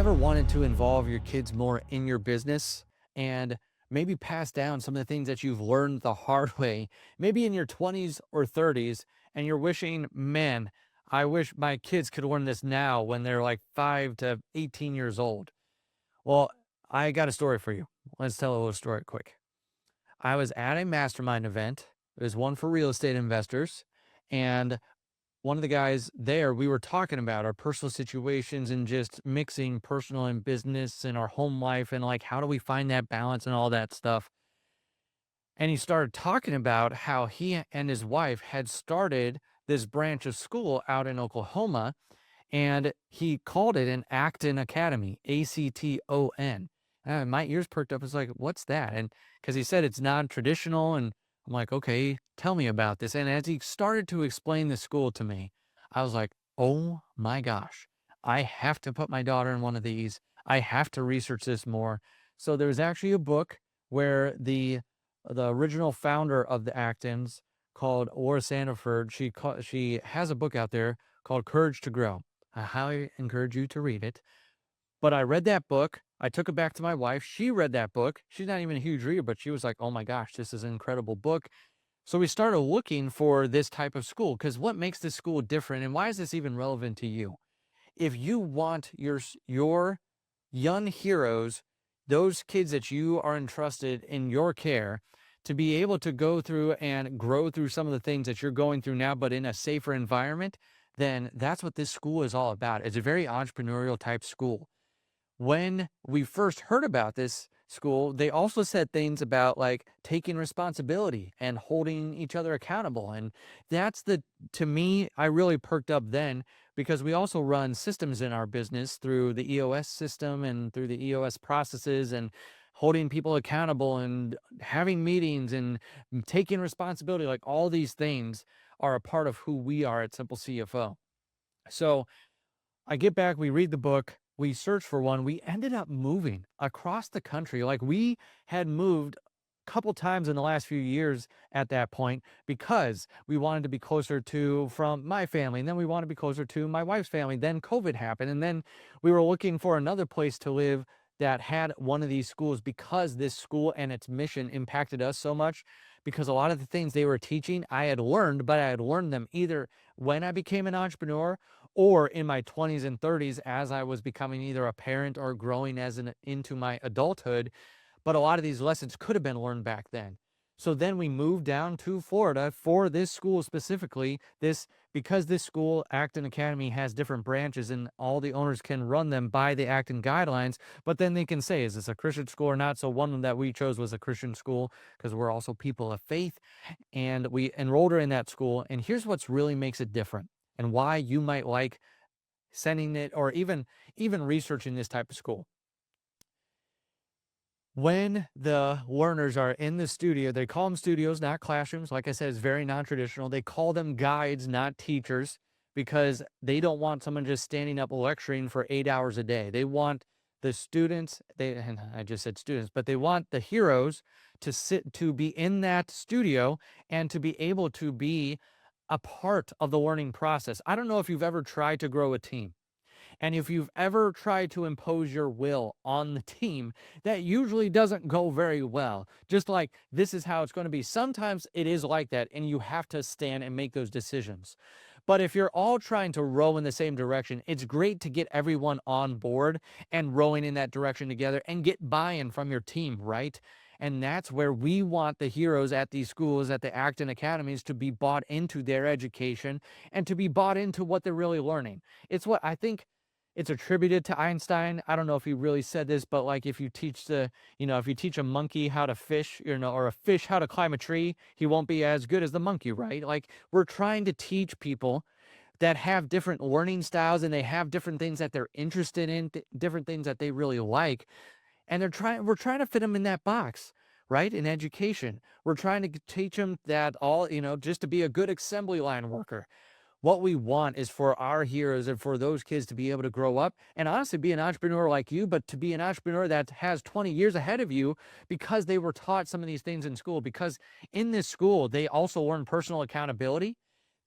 ever wanted to involve your kids more in your business and maybe pass down some of the things that you've learned the hard way, maybe in your 20s or 30s, and you're wishing, man, I wish my kids could learn this now when they're like 5 to 18 years old? Well, I got a story for you. Let's tell a little story quick. I was at a mastermind event. It was one for real estate investors. And one of the guys there, we were talking about our personal situations and just mixing personal and business and our home life and like how do we find that balance and all that stuff. And he started talking about how he and his wife had started this branch of school out in Oklahoma, and he called it an Acton Academy, Acton. My ears perked up. It's like, what's that? And because he said it's non-traditional, and I'm like, okay, tell me about this. And as he started to explain the school to me, I was like, oh my gosh, I have to put my daughter in one of these. I have to research this more. So there's actually a book where the original founder of the Actons, called Sandefer, she has a book out there called Courage to Grow. I highly encourage you to read it. But I read that book. I took it back to my wife. She read that book. She's not even a huge reader, but she was like, oh my gosh, this is an incredible book. So we started looking for this type of school, because what makes this school different and why is this even relevant to you? If you want your young heroes, those kids that you are entrusted in your care, to be able to go through and grow through some of the things that you're going through now, but in a safer environment, then that's what this school is all about. It's a very entrepreneurial type school. When we first heard about this school, they also said things about like taking responsibility and holding each other accountable. And to me, I really perked up then, because we also run systems in our business through the EOS system and through the EOS processes, and holding people accountable and having meetings and taking responsibility. Like all these things are a part of who we are at Simple CFO. So I get back, we read the book, we search for one. We ended up moving across the country. Like we had moved a couple times in the last few years at that point, because we wanted to be closer to from my family, and then we wanted to be closer to my wife's family. Then COVID happened, and then we were looking for another place to live that had one of these schools, because this school and its mission impacted us so much, because a lot of the things they were teaching I had learned, but I had learned them either when I became an entrepreneur or in my 20s and 30s as I was becoming either a parent or growing into my adulthood. But a lot of these lessons could have been learned back then. So then we moved down to Florida for this school specifically, because this school, Acton Academy, has different branches and all the owners can run them by the Acton guidelines, but then they can say, is this a Christian school or not? So one that we chose was a Christian school, because we're also people of faith, and we enrolled her in that school. And here's what's really makes it different, and why you might like sending it or even researching this type of school. When the learners are in the studio, they call them studios, not classrooms. Like I said, it's very non-traditional. They call them guides, not teachers, because they don't want someone just standing up lecturing for 8 hours a day. They want the students, and I just said students, but they want the heroes to be in that studio and to be able to be a part of the learning process. I don't know if you've ever tried to grow a team. And if you've ever tried to impose your will on the team, that usually doesn't go very well. Just like this is how it's going to be. Sometimes it is like that, and you have to stand and make those decisions. But if you're all trying to row in the same direction, it's great to get everyone on board and rowing in that direction together and get buy-in from your team, right? And that's where we want the heroes at these schools, at the Acton Academies, to be bought into their education and to be bought into what they're really learning. It's what I think it's attributed to Einstein. I don't know if he really said this, but like if you teach if you teach a monkey how to fish, or a fish how to climb a tree, he won't be as good as the monkey, right? Like we're trying to teach people that have different learning styles, and they have different things that they're interested in, different things that they really like. And we're trying to fit them in that box, right? In education, we're trying to teach them that just to be a good assembly line worker. What we want is for our heroes and for those kids to be able to grow up and honestly be an entrepreneur like you, but to be an entrepreneur that has 20 years ahead of you, because they were taught some of these things in school. Because in this school, they also learn personal accountability.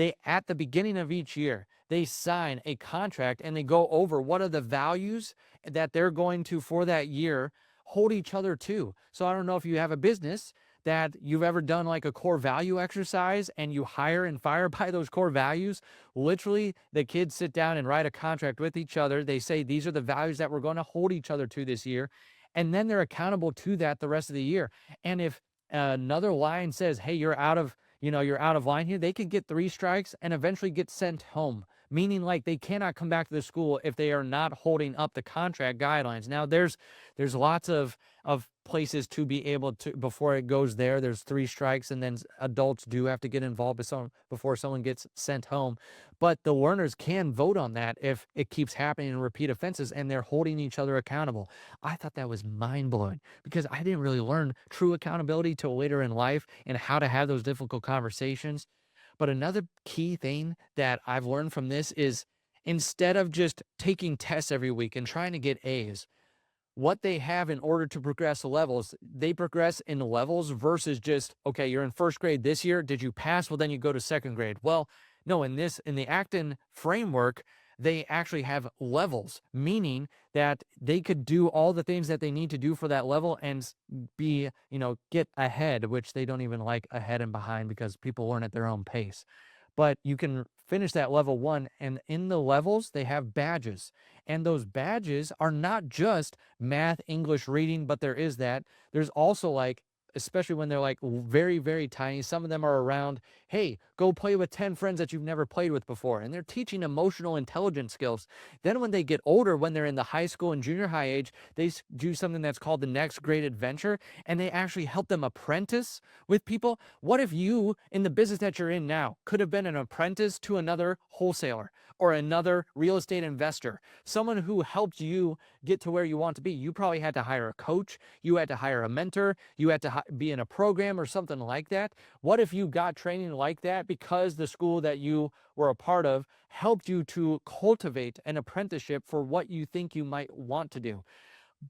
they, at the beginning of each year, they sign a contract and they go over what are the values that they're going to, for that year, hold each other to. So I don't know if you have a business that you've ever done like a core value exercise and you hire and fire by those core values. Literally, the kids sit down and write a contract with each other. They say, these are the values that we're going to hold each other to this year. And then they're accountable to that the rest of the year. And if another line says, hey, you're out of, you're out of line here, they could get 3 strikes and eventually get sent home. Meaning, like, they cannot come back to the school if they are not holding up the contract guidelines. Now, there's lots of places to be able to, before it goes there, there's 3 strikes, and then adults do have to get involved before someone gets sent home. But the learners can vote on that if it keeps happening in repeat offenses and they're holding each other accountable. I thought that was mind-blowing because I didn't really learn true accountability till later in life and how to have those difficult conversations. But another key thing that I've learned from this is, instead of just taking tests every week and trying to get A's, what they have in order to progress levels, they progress in levels versus just, okay, you're in first grade this year. Did you pass? Well, then you go to second grade. Well, no, in the Acton framework, they actually have levels, meaning that they could do all the things that they need to do for that level and be, get ahead, which they don't even like ahead and behind because people learn at their own pace. But you can finish that level 1, and in the levels, they have badges. And those badges are not just math, English, reading, but there is that. There's also, like, especially when they're like very, very tiny, some of them are around, hey, go play with 10 friends that you've never played with before. And they're teaching emotional intelligence skills. Then when they get older, when they're in the high school and junior high age, they do something that's called the next great adventure. And they actually help them apprentice with people. What if you, in the business that you're in now, could have been an apprentice to another wholesaler or another real estate investor, someone who helped you get to where you want to be? You probably had to hire a coach. You had to hire a mentor. You had to be in a program or something like that. What if you got training like that because the school that you were a part of helped you to cultivate an apprenticeship for what you think you might want to do?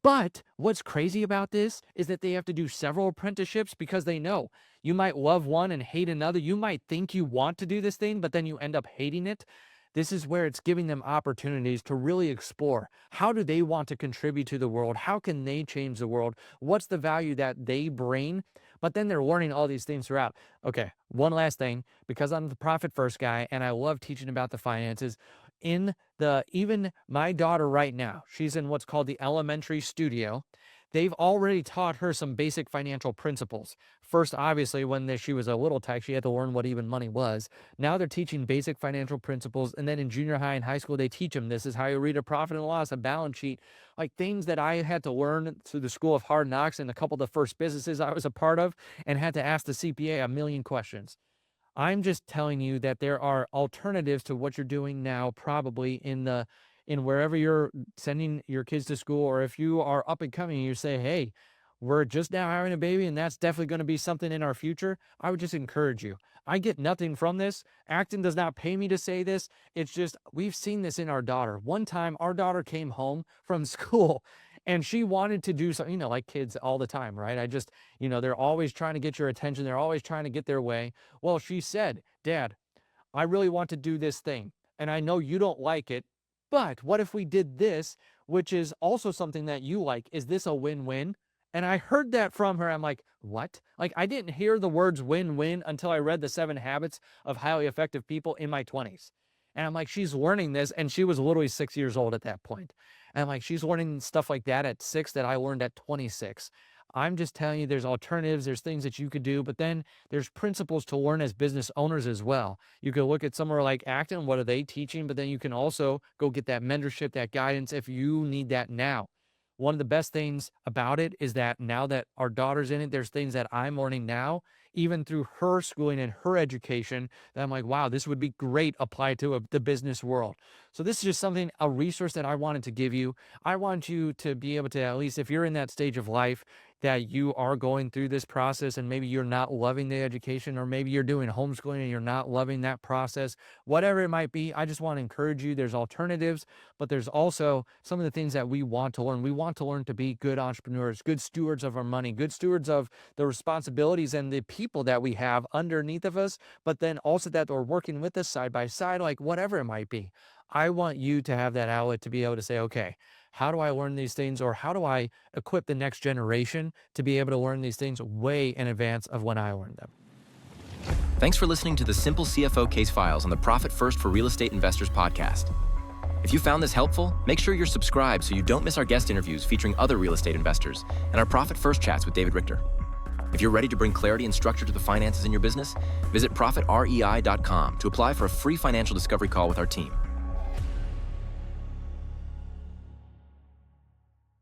But what's crazy about this is that they have to do several apprenticeships because they know you might love one and hate another. You might think you want to do this thing, but then you end up hating it. This is where it's giving them opportunities to really explore. How do they want to contribute to the world? How can they change the world? What's the value that they bring? But then they're learning all these things throughout. Okay, one last thing, because I'm the profit first guy and I love teaching about the finances. Even my daughter right now, she's in what's called the elementary studio. They've already taught her some basic financial principles. First, obviously, when she was a little tyke, she had to learn what even money was. Now they're teaching basic financial principles. And then in junior high and high school, they teach them, this is how you read a profit and loss, a balance sheet, like things that I had to learn through the School of Hard Knocks and a couple of the first businesses I was a part of, and had to ask the CPA a million questions. I'm just telling you that there are alternatives to what you're doing now, probably in wherever you're sending your kids to school, or if you are up and coming and you say, hey, we're just now having a baby and that's definitely going to be something in our future, I would just encourage you. I get nothing from this. Acton does not pay me to say this. It's just, we've seen this in our daughter. One time our daughter came home from school and she wanted to do something, like kids all the time, right? They're always trying to get your attention. They're always trying to get their way. Well, she said, Dad, I really want to do this thing. And I know you don't like it, but what if we did this, which is also something that you like? Is this a win-win? And I heard that from her. I'm like, what? Like, I didn't hear the words win-win until I read the 7 Habits of Highly Effective People in my 20s. And I'm like, she's learning this. And she was literally 6 years old at that point. And I'm like, she's learning stuff like that at 6 that I learned at 26. I'm just telling you, there's alternatives, there's things that you could do, but then there's principles to learn as business owners as well. You could look at somewhere like Acton, what are they teaching? But then you can also go get that mentorship, that guidance if you need that now. One of the best things about it is that now that our daughter's in it, there's things that I'm learning now, even through her schooling and her education, that I'm like, wow, this would be great applied to the business world. So this is just something, a resource that I wanted to give you. I want you to be able to, at least if you're in that stage of life, that you are going through this process and maybe you're not loving the education, or maybe you're doing homeschooling and you're not loving that process, whatever it might be, I just want to encourage you. There's alternatives, but there's also some of the things that we want to learn. We want to learn to be good entrepreneurs, good stewards of our money, good stewards of the responsibilities and the people that we have underneath of us, but then also that they're working with us side by side, like whatever it might be. I want you to have that outlet to be able to say, okay, how do I learn these things, or how do I equip the next generation to be able to learn these things way in advance of when I learned them? Thanks for listening to the Simple CFO Case Files on the Profit First for Real Estate Investors podcast. If you found this helpful, make sure you're subscribed so you don't miss our guest interviews featuring other real estate investors and our Profit First chats with David Richter. If you're ready to bring clarity and structure to the finances in your business, visit profitrei.com to apply for a free financial discovery call with our team.